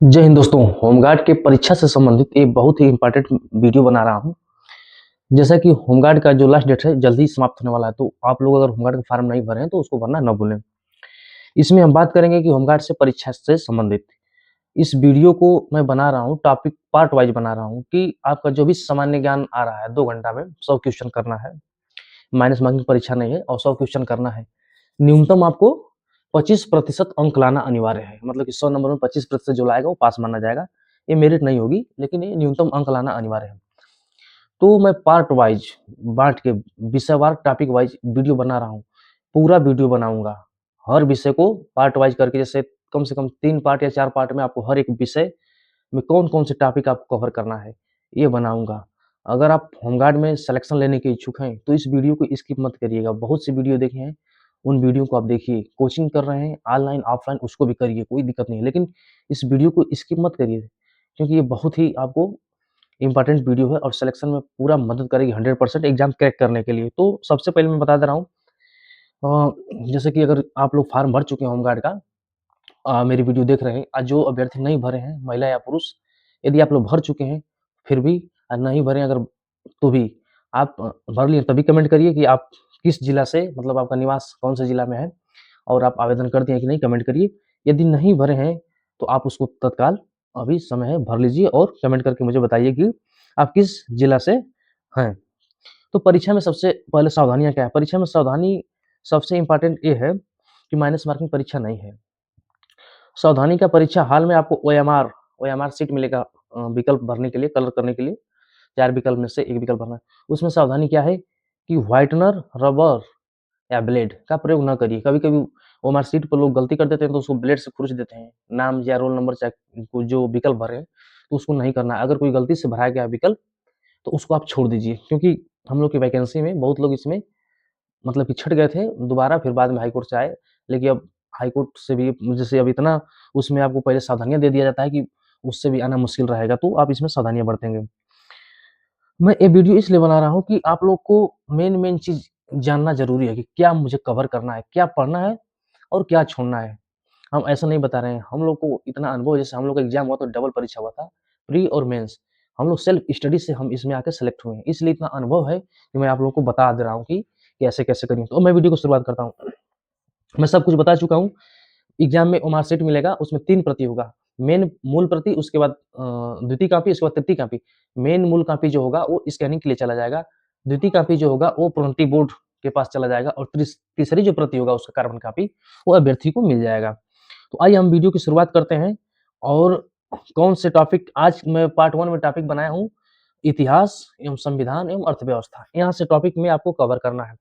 जय हिंद दोस्तों। होमगार्ड के परीक्षा से संबंधित एक बहुत ही इंपॉर्टेंट वीडियो बना रहा हूं। जैसा कि होमगार्ड का जो लास्ट डेट है जल्दी ही समाप्त होने वाला है, तो आप लोग अगर होमगार्ड का फॉर्म नहीं भरे हैं तो उसको भरना न भूलें। इसमें हम बात करेंगे कि होमगार्ड से परीक्षा से संबंधित इस वीडियो को मैं बना रहा हूं, टॉपिक पार्ट वाइज बना रहा हूं कि आपका जो भी सामान्य ज्ञान आ रहा है 2 घंटा में 100 क्वेश्चन करना है। माइनस मार्किंग परीक्षा नहीं है और 100 क्वेश्चन करना है। न्यूनतम आपको 25% अंक लाना अनिवार्य है, मतलब कि 100 नंबर में 25% जो लाएगा वो पास माना जाएगा। ये मेरिट नहीं होगी, लेकिन ये न्यूनतम अंक लाना अनिवार्य है। तो मैं पार्ट वाइज बांट के विषयवार टॉपिक वाइज वीडियो बना रहा हूँ। पूरा वीडियो बनाऊंगा हर विषय को पार्ट वाइज करके, जैसे कम से कम 3 पार्ट या 4 पार्ट में आपको हर एक विषय में कौन कौन से टॉपिक आपको कवर करना है ये बनाऊंगा। अगर आप होमगार्ड में सिलेक्शन लेने के इच्छुक हैं तो इस वीडियो को स्किप मत करिएगा। बहुत सी वीडियो देखे हैं, उन वीडियो को आप देखिए। कोचिंग कर रहे हैं ऑनलाइन ऑफलाइन उसको भी करिए, कोई दिक्कत नहीं है, लेकिन इस वीडियो को स्किप मत करिए, क्योंकि ये बहुत ही आपको इंपॉर्टेंट वीडियो है और सिलेक्शन में पूरा मदद करेगी 100% एग्जाम क्रैक करने के लिए। तो सबसे पहले मैं बता दे रहा हूँ, जैसे कि अगर आप लोग फॉर्म भर चुके हैं होमगार्ड का, मेरी वीडियो देख रहे हैं, जो अभ्यर्थी नहीं भरे हैं महिला या पुरुष, यदि आप लोग भर चुके हैं फिर भी नहीं भरे अगर, तो भी आप भर लिए तभी कमेंट करिए कि आप किस जिला से, मतलब आपका निवास कौन से जिला में है और आप आवेदन कर दिए कि नहीं, कमेंट करिए। यदि नहीं भरे हैं तो आप उसको तत्काल अभी समय है भर लीजिए और कमेंट करके मुझे बताइए कि आप किस जिला से हैं। तो परीक्षा में सबसे पहले सावधानियां क्या है? परीक्षा में सावधानी सबसे इंपॉर्टेंट ये है कि माइनस मार्किंग परीक्षा नहीं है। सावधानी का परीक्षा हाल में आपको ओएमआर सीट मिलेगा, विकल्प भरने के लिए, कलर करने के लिए 4 विकल्प में से 1 विकल्प भरना है। उसमें सावधानी क्या है कि व्हाइटनर, रबर या ब्लेड का प्रयोग ना करिए। कभी-कभी ओएमआर सीट पर लोग गलती कर देते हैं तो उसको ब्लेड से खुरच देते हैं। नाम या रोल नंबर चाहे जो विकल्प भरे हैं, तो उसको नहीं करना है। अगर कोई गलती से भराया गया विकल्प तो उसको आप छोड़ दीजिए, क्योंकि हम लोग की वैकेंसी में बहुत लोग इसमें मतलब कि छँट गए थे दोबारा, फिर बाद में हाई कोर्ट से आए। लेकिन अब हाई कोर्ट से भी जैसे अब इतना उसमें आपको पहले सावधानियाँ दे दिया जाता है कि उससे भी आना मुश्किल रहेगा, तो आप इसमें सावधानियाँ बरतेंगे। मैं ये वीडियो इसलिए बना रहा हूँ कि आप लोग को मेन चीज़ जानना ज़रूरी है कि क्या मुझे कवर करना है, क्या पढ़ना है और क्या छोड़ना है। हम ऐसा नहीं बता रहे हैं, हम लोग को इतना अनुभव है, जैसे हम लोग का एग्ज़ाम हुआ तो डबल परीक्षा हुआ था, प्री और मेंस। हम लोग सेल्फ स्टडी से हम इसमें आके सेलेक्ट हुए हैं, इसलिए इतना अनुभव है कि मैं आप लोगों को बता दे रहा हूँ कि कैसे-कैसे करिए। तो मैं वीडियो को शुरुआत करता हूँ। मैं सब कुछ बता चुका हूँ। एग्ज़ाम में मार्कशीट मिलेगा, उसमें 3 प्रति होगा। मेन मूल प्रति, उसके बाद द्वितीय कॉपी, उसके बाद तृतीय कॉपी। मेन मूल कॉपी जो होगा वो स्कैनिंग के लिए चला जाएगा। द्वितीय कॉपी जो होगा वो प्रोन्नति बोर्ड के पास चला जाएगा और तीसरी जो प्रति होगा उसका कार्बन कॉपी, वो अभ्यर्थी को मिल जाएगा। तो आइए हम वीडियो की शुरुआत करते हैं। और कौन से टॉपिक आज मैं पार्ट 1 में टॉपिक बनाया हूँ, इतिहास एवं संविधान एवं अर्थव्यवस्था। यहाँ से टॉपिक में आपको कवर करना है।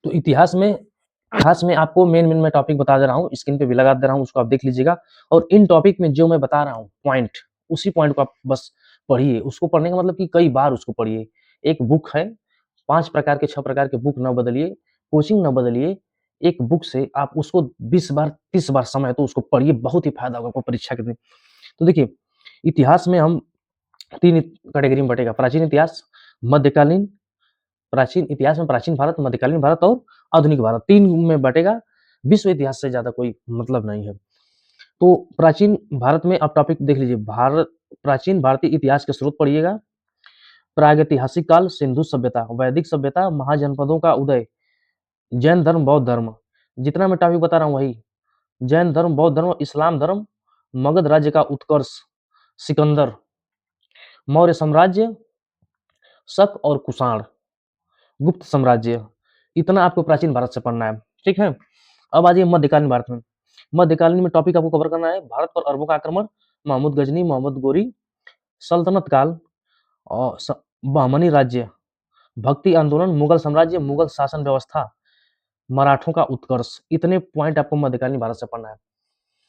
तो इतिहास में आपको मेन मैं टॉपिक बता दे रहा हूँ, स्क्रीन पे भी लगा दे रहा हूँ, उसको आप देख लीजिएगा। और इन टॉपिक में जो मैं बता रहा हूँ पॉइंट, उसी पॉइंट को आप बस पढ़िए। उसको पढ़ने का मतलब कि कई बार उसको पढ़िए। एक बुक है, 5 प्रकार के 6 प्रकार के बुक ना बदलिए, कोचिंग ना बदलिए। एक बुक से आप उसको 20 बार 30 बार समय तो उसको पढ़िए, बहुत ही फ़ायदा होगा आपको परीक्षा के दिन। तो देखिए, इतिहास में हम 3 कैटेगरी में बँटेगा: प्राचीन इतिहास, मध्यकालीन, प्राचीन इतिहास में प्राचीन भारत, मध्यकालीन भारत और आधुनिक भारत, 3 में बँटेगा। विश्व इतिहास से ज़्यादा कोई मतलब नहीं है। तो प्राचीन भारत में आप टॉपिक देख लीजिए, भारत प्राचीन भारतीय इतिहास के स्रोत पढ़िएगा। प्रागैतिहासिक काल, सिंधु सभ्यता, वैदिक सभ्यता, महाजनपदों का उदय, जैन धर्म, बौद्ध धर्म। जितना मैं टॉपिक बता रहा हूँ वही। जैन धर्म, बौद्ध धर्म, इस्लाम धर्म, मगध राज्य का उत्कर्ष, सिकंदर, मौर्य साम्राज्य, शक और कुषाण, गुप्त साम्राज्य। इतना आपको प्राचीन भारत से पढ़ना है, ठीक है। अब आ जाइए मध्यकालीन भारत में। मध्यकालीन में टॉपिक आपको कवर करना है: भारत पर अरबों का आक्रमण, महमूद गजनी, मोहम्मद गोरी, सल्तनत काल और बहमनी राज्य, भक्ति आंदोलन, मुगल साम्राज्य, मुगल शासन व्यवस्था, मराठों का उत्कर्ष। इतने पॉइंट आपको मध्यकालीन भारत से पढ़ना है।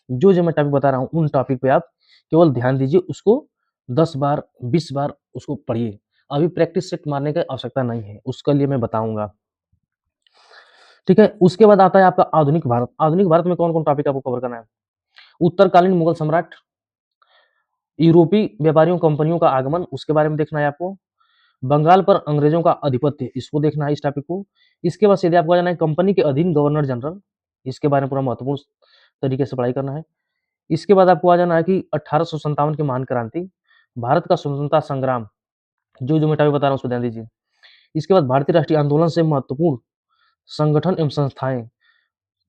जो मैं टॉपिक बता रहा हूँ उन टॉपिक पे आप केवल ध्यान दीजिए, उसको 10 बार 20 बार उसको पढ़िए। अभी प्रैक्टिस सेट मारने की आवश्यकता नहीं है, उसके लिए मैं बताऊंगा, ठीक है। उसके बाद आता है आपका आधुनिक भारत। आधुनिक भारत में कौन कौन टॉपिक आपको कवर करना है: उत्तरकालीन मुगल सम्राट, यूरोपीय व्यापारियों कंपनियों का आगमन, उसके बारे में देखना है आपको। बंगाल पर अंग्रेजों का आधिपत्य, इसको देखना है, इस टॉपिक को। इसके बाद सीधे आपको आ जाना है कंपनी के अधीन गवर्नर जनरल, इसके बारे में पूरा महत्वपूर्ण तरीके से पढ़ाई करना है। इसके बाद आपको आ जाना है कि 1857 की महान क्रांति, भारत का स्वतंत्रता संग्राम, जो मैं टॉपिक बता रहा हूँ उसको ध्यान दीजिए। इसके बाद भारतीय राष्ट्रीय आंदोलन से महत्वपूर्ण संगठन एवं संस्थाएँ,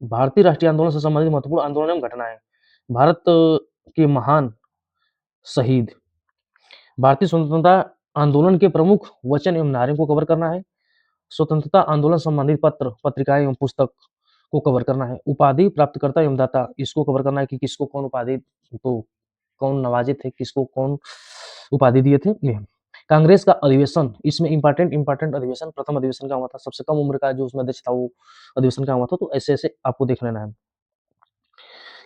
भारतीय राष्ट्रीय आंदोलन से संबंधित महत्वपूर्ण आंदोलन एवं घटनाएँ, भारत के महान शहीद, भारतीय स्वतंत्रता आंदोलन के प्रमुख वचन एवं नारे को कवर करना है, स्वतंत्रता आंदोलन संबंधित पत्र, पत्रिकाएँ एवं पुस्तक को कवर करना है, उपाधि प्राप्तकर्ता एवं दाता, इसको कवर करना है कि किसको कौन उपाधि तो कौन नवाजे थे, किसको कौन उपाधि दिए थे ये। कांग्रेस का अधिवेशन, इसमें इंपॉर्टेंट अधिवेशन, प्रथम अधिवेशन कहाँ हुआ था, सबसे कम उम्र का जो उसमें अध्यक्ष था वो अधिवेशन कहाँ हुआ था, तो ऐसे-ऐसे आपको देख लेना है।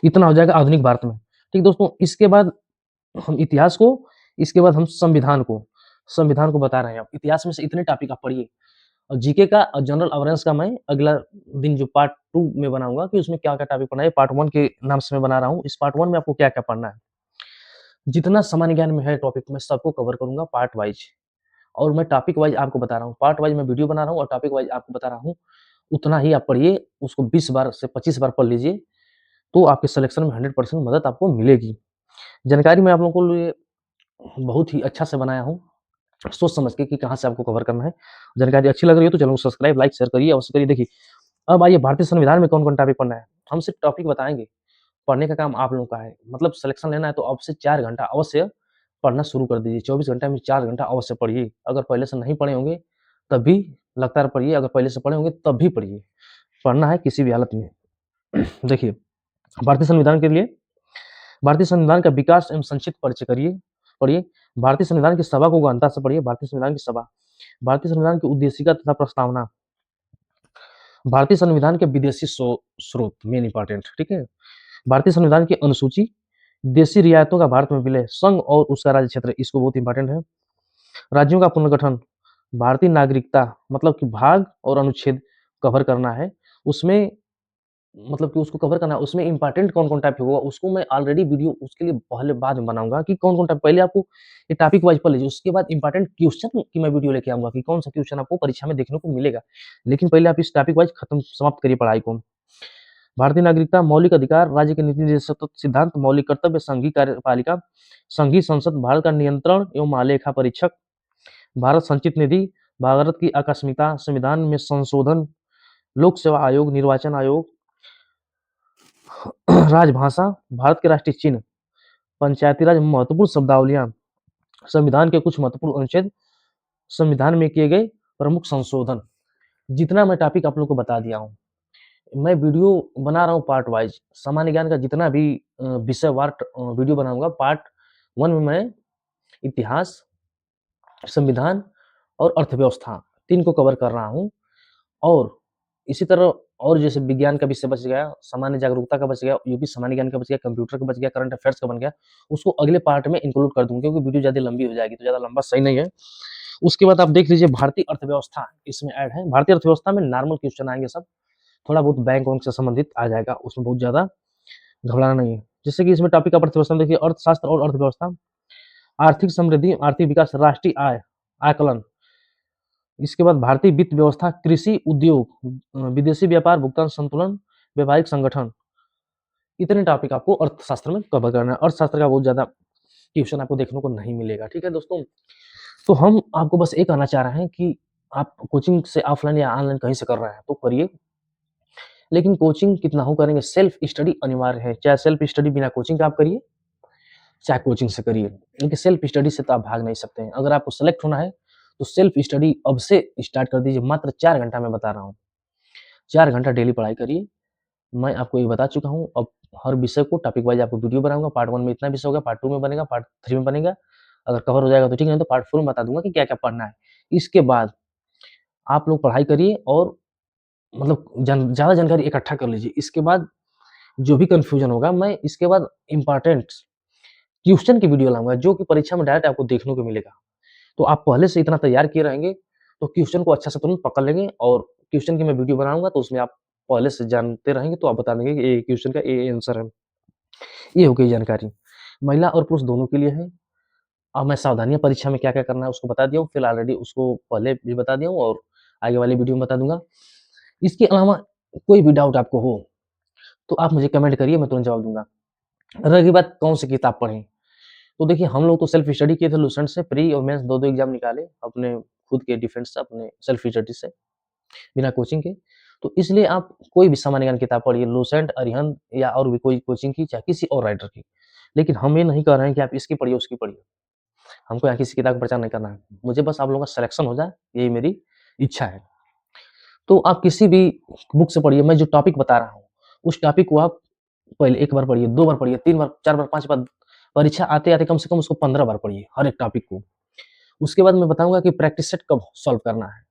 इतना हो जाएगा आधुनिक भारत में। ठीक दोस्तों, इसके बाद हम इतिहास को, इसके बाद हम संविधान को बता रहे हैं। अब इतिहास में से इतने टॉपिक आप पढ़िए और जीके का और जनरल अवेयरनेस का मैं अगला दिन जो पार्ट 2 में बनाऊँगा कि उसमें क्या-क्या टॉपिक पढ़ना है, पार्ट 1 के नाम से मैं बना रहा हूँ। इस पार्ट 1 में आपको क्या-क्या पढ़ना है। जितना सामान्य ज्ञान में है टॉपिक मैं सबको कवर करूँगा पार्ट वाइज़ और मैं टॉपिक वाइज़ आपको बता रहा हूँ। पार्ट वाइज़ मैं वीडियो बना रहा हूँ और टॉपिक वाइज़ आपको बता रहा हूँ। उतना ही आप पढ़िए, उसको 20 बार से 25 बार पढ़ लीजिए, तो आपके सिलेक्शन में 100% मदद आपको मिलेगी। जानकारी मैं आप लोगों को लिए बहुत ही अच्छा से बनाया हूँ, सोच समझ के कि कहाँ से आपको कवर करना है। जानकारी अच्छी लग रही हो तो चैनल को सब्सक्राइब, लाइक, शेयर करिए, अवश्य करिए। देखिए, अब आइए भारतीय संविधान में कौन-कौन टॉपिक पढ़ना है। हम सिर्फ टॉपिक बताएँगे, पढ़ने का काम आप लोगों का है। मतलब सिलेक्शन लेना है तो अब से 4 घंटा अवश्य पढ़ना शुरू कर दीजिए। 24 घंटे में 4 घंटा अवश्य पढ़िए। अगर पहले से नहीं पढ़े होंगे, तब भी लगातार पढ़िए, अगर पहले से पढ़े होंगे तब भी पढ़िए। पढ़ना है किसी भी हालत में। देखिए, भारतीय संविधान के लिए भारतीय संविधान का विकास एवं संक्षिप्त परिचय पढ़िए। भारतीय संविधान की सभा को गहनता से पढ़िए। भारतीय संविधान की सभा, भारतीय संविधान की उद्देशिका तथा प्रस्तावना, भारतीय संविधान के विदेशी स्रोत मेन इंपॉर्टेंट, ठीक है। भारतीय संविधान की अनुसूची, देशी रियायतों का भारत में विलय, संघ और उसका राज्य क्षेत्र, इसको बहुत इंपॉर्टेंट है। राज्यों का पुनर्गठन, भारतीय नागरिकता मतलब कि भाग और अनुच्छेद कवर करना है। उसमें मतलब कि उसको कवर करना है, उसमें इम्पोर्टेंट कौन-कौन टॉपिक होगा, उसको मैं ऑलरेडी वीडियो उसके लिए पहले बाद में बनाऊँगा कि कौन-कौन टॉपिक, पहले आपको ये टॉपिक वाइज़ पढ़ लीजिए, उसके बाद इम्पोर्टेंट क्वेश्चन की मैं वीडियो लेके आऊँगा कि कौन-सा क्वेश्चन आपको परीक्षा में देखने को मिलेगा। लेकिन पहले आप इस टॉपिक वाइज़ खत्म समाप्त करिए पढ़ाई को। भारतीय नागरिकता, मौलिक अधिकार, राज्य के नीति निर्देशक सिद्धांत, मौलिक कर्तव्य, संघीय कार्यपालिका, संघीय संसद, भारत का नियंत्रण एवं महालेखा परीक्षक, भारत संचित निधि, भारत की आकस्मिकता, संविधान में संशोधन, लोक सेवा आयोग, निर्वाचन आयोग, राजभाषा, भारत के राष्ट्रीय चिन्ह, पंचायती राज, महत्वपूर्ण शब्दावलियाँ, संविधान के कुछ महत्वपूर्ण अनुच्छेद, संविधान में किए गए प्रमुख संशोधन। जितना मैं टॉपिक आप लोग को बता दिया हूँ, मैं वीडियो बना रहा हूँ पार्ट वाइज़। सामान्य ज्ञान का जितना भी विषयवार वीडियो बनाऊँगा, पार्ट 1 में मैं इतिहास, संविधान और अर्थव्यवस्था 3 को कवर कर रहा हूँ और इसी तरह और जैसे विज्ञान का विषय बच गया, सामान्य जागरूकता का बच गया, यूपी सामान्य ज्ञान का बच गया, कंप्यूटर का बच गया, करंट अफेयर्स का बन गया, उसको अगले पार्ट में इंक्लूड कर दूँगा क्योंकि वीडियो ज़्यादा लंबी हो जाएगी, तो ज़्यादा लंबा सही नहीं है। उसके बाद आप देख लीजिए भारतीय अर्थव्यवस्था इसमें ऐड है। भारतीय अर्थव्यवस्था में नॉर्मल क्वेश्चन आएँगे सब, थोड़ा बहुत बैंक-वैंक से संबंधित आ जाएगा, उसमें बहुत ज़्यादा घबराना नहीं है। जैसे कि इसमें टॉपिक आप अर्थव्यवस्था में देखिए, अर्थशास्त्र और अर्थव्यवस्था, आर्थिक समृद्धि, आर्थिक विकास, राष्ट्रीय आय, आकलन, इसके बाद भारतीय वित्त व्यवस्था, कृषि, उद्योग, विदेशी व्यापार, भुगतान संतुलन, वैवाहिक संगठन, इतने टॉपिक आपको अर्थशास्त्र में कवर करना है। अर्थशास्त्र का बहुत ज़्यादा ट्यूशन आपको देखने को नहीं मिलेगा, ठीक है दोस्तों? तो हम आपको बस ये कहना चाह रहे हैं कि आप कोचिंग से ऑफलाइन या ऑनलाइन कहीं से कर रहे हैं तो करिए, लेकिन कोचिंग कितना हो करेंगे, सेल्फ स्टडी अनिवार्य है। चाहे सेल्फ स्टडी बिना कोचिंग का आप करिए, चाहे कोचिंग से करिए, लेकिन सेल्फ स्टडी से तो आप भाग नहीं सकते हैं। अगर आपको सेलेक्ट होना है, तो सेल्फ स्टडी अब से स्टार्ट कर दीजिए। मात्र 4 घंटा मैं बता रहा हूँ, 4 घंटा डेली पढ़ाई करिए। मैं आपको ये बता चुका हूँ, अब हर विषय को टॉपिक वाइज़ आपको वीडियो बनाऊँगा। पार्ट 1 में इतना विषय होगा, पार्ट 2 में बनेगा, पार्ट 3 में बनेगा। अगर कवर हो जाएगा तो ठीक है, नहीं तो पार्ट 4 में बता दूँगा कि क्या-क्या पढ़ना है। इसके बाद आप लोग पढ़ाई करिए और मतलब ज़्यादा जानकारी इकट्ठा कर लीजिए। इसके बाद जो भी कन्फ्यूज़न होगा, मैं इसके बाद इम्पोर्टेंट क्वेश्चन की वीडियो लाऊँगा, जो कि परीक्षा में डायरेक्ट आपको देखने को मिलेगा। तो आप पहले से इतना तैयार किए रहेंगे, तो क्वेश्चन को अच्छा से तुरंत पकड़ लेंगे और क्वेश्चन की मैं वीडियो बनाऊँगा, तो उसमें आप पहले से जानते रहेंगे, तो आप बता देंगे कि ये क्वेश्चन का ये आंसर है। ये हो गई जानकारी। महिला और पुरुष दोनों के लिए है। अब मैं सावधानियाँ परीक्षा में क्या-क्या करना है उसको बता दिया हूँ, फिर ऑलरेडी उसको पहले भी बता दिया हूँ और आगे वाली वीडियो में बता दूँगा। इसके अलावा कोई भी डाउट आपको हो, तो आप मुझे कमेंट करिए, मैं तुरंत जवाब दूँगा। रही बात कौन सी किताब पढ़ें, तो देखिए हम लोग तो सेल्फ स्टडी किए थे लूसेंट से, प्री और मेंस 2-2 एग्ज़ाम निकाले अपने खुद के डिफेंस से, अपने सेल्फ स्टडी से, बिना कोचिंग के। तो इसलिए आप कोई भी सामान्य ज्ञान किताब पढ़िए, लूसेंट, अरिहंत या और भी कोई कोचिंग की, चाहे किसी और राइटर की। लेकिन हम ये नहीं कह रहे हैं कि आप इसकी पढ़िए, उसकी पढ़िए। हमको यहाँ किसी किताब का प्रचार नहीं करना है। मुझे बस आप लोगों का सिलेक्शन हो जाए, यही मेरी इच्छा है। तो आप किसी भी बुक से पढ़िए, मैं जो टॉपिक बता रहा हूँ, उस टॉपिक को आप पहले 1 बार पढ़िए, 2 बार पढ़िए, 3 बार, 4 बार, 5 बार, परीक्षा आते-आते कम से कम उसको 15 बार पढ़िए, हर एक टॉपिक को। उसके बाद मैं बताऊँगा कि प्रैक्टिस सेट कब सॉल्व करना है।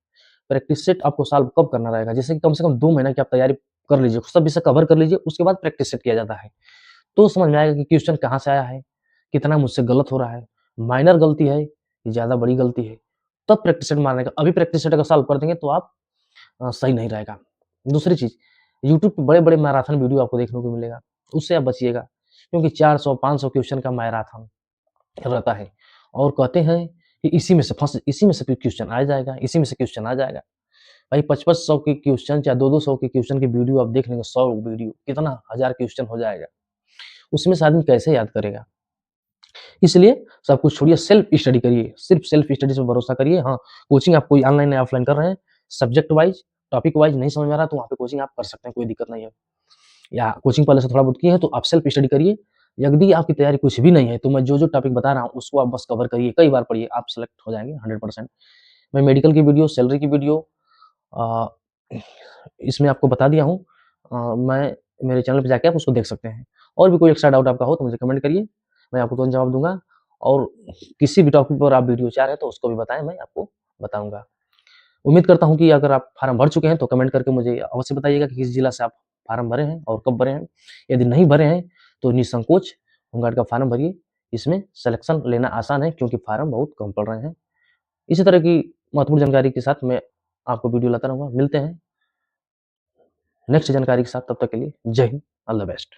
प्रैक्टिस सेट आपको सॉल्व कब करना रहेगा, जैसे कि कम से कम 2 महीने की आप तैयारी कर लीजिए, सब विषय कवर कर लीजिए, उसके बाद प्रैक्टिस सेट किया जाता है। तो समझ में आएगा कि क्वेश्चन कहाँ से आया है, कितना मुझसे गलत हो रहा है, माइनर गलती है, या ज़्यादा बड़ी गलती है, तब प्रैक्टिस सेट मारने का। अभी प्रैक्टिस सेट अगर सॉल्व कर देंगे तो आप सही नहीं रहेगा। दूसरी चीज़, यूट्यूब पे बड़े-बड़े मैराथन वीडियो आपको देखने को मिलेगा, उससे आप बचिएगा, क्योंकि 400-500 क्वेश्चन का मैराथन रहता है और कहते हैं कि इसी में से क्वेश्चन आ जाएगा, इसी में से क्वेश्चन आ जाएगा। भाई 5500 के क्वेश्चन चाहे 2-2 सौ के क्वेश्चन की वीडियो आप देख लेंगे, 100 वीडियो, कितना हज़ार क्वेश्चन हो जाएगा। उसमें से आदमी कैसे याद करेगा? इसलिए सब कुछ छोड़िए, सेल्फ स्टडी करिए, सिर्फ सेल्फ स्टडी पे भरोसा करिए। हाँ, कोचिंग आप कोई ऑनलाइन या ऑफलाइन कर रहे हैं, सब्जेक्ट वाइज़, टॉपिक वाइज़ नहीं समझ में आ रहा तो वहाँ पे कोचिंग आप कर सकते हैं, कोई दिक्कत नहीं है। या कोचिंग पहले से थोड़ा बहुत किए हैं तो आप सेल्फ स्टडी करिए। यदि आपकी तैयारी कुछ भी नहीं है तो मैं जो-जो टॉपिक बता रहा हूँ उसको आप बस कवर करिए, कई बार पढ़िए, आप सेलेक्ट हो जाएँगे 100%। मैं मेडिकल की वीडियो, सैलरी की वीडियो अ, इसमें आपको बता दिया हूँ। मैं मेरे चैनल पे जाके आप उसको देख सकते हैं। और भी कोई एक्स्ट्रा डाउट आपका हो तो मुझे कमेंट करिए, मैं आपको तुरंत जवाब दूँगा और किसी भी टॉपिक पर आप वीडियो चाह रहे हैं तो उसको भी बताएँ, मैं आपको बताऊँगा। उम्मीद करता हूँ कि अगर आप फार्म भर चुके हैं तो कमेंट करके मुझे अवश्य बताइएगा कि किस जिला से आप फार्म भरे हैं और कब भरे हैं। यदि नहीं भरे हैं तो निसंकोच होमगार्ड का फार्म भरिए, इसमें सिलेक्शन लेना आसान है क्योंकि फार्म बहुत कम पड़ रहे हैं। इसी तरह की महत्वपूर्ण जानकारी के साथ मैं आपको वीडियो लाता रहूँगा। मिलते हैं नेक्स्ट जानकारी के साथ, तब तक के लिए जय हिंद, ऑल द बेस्ट।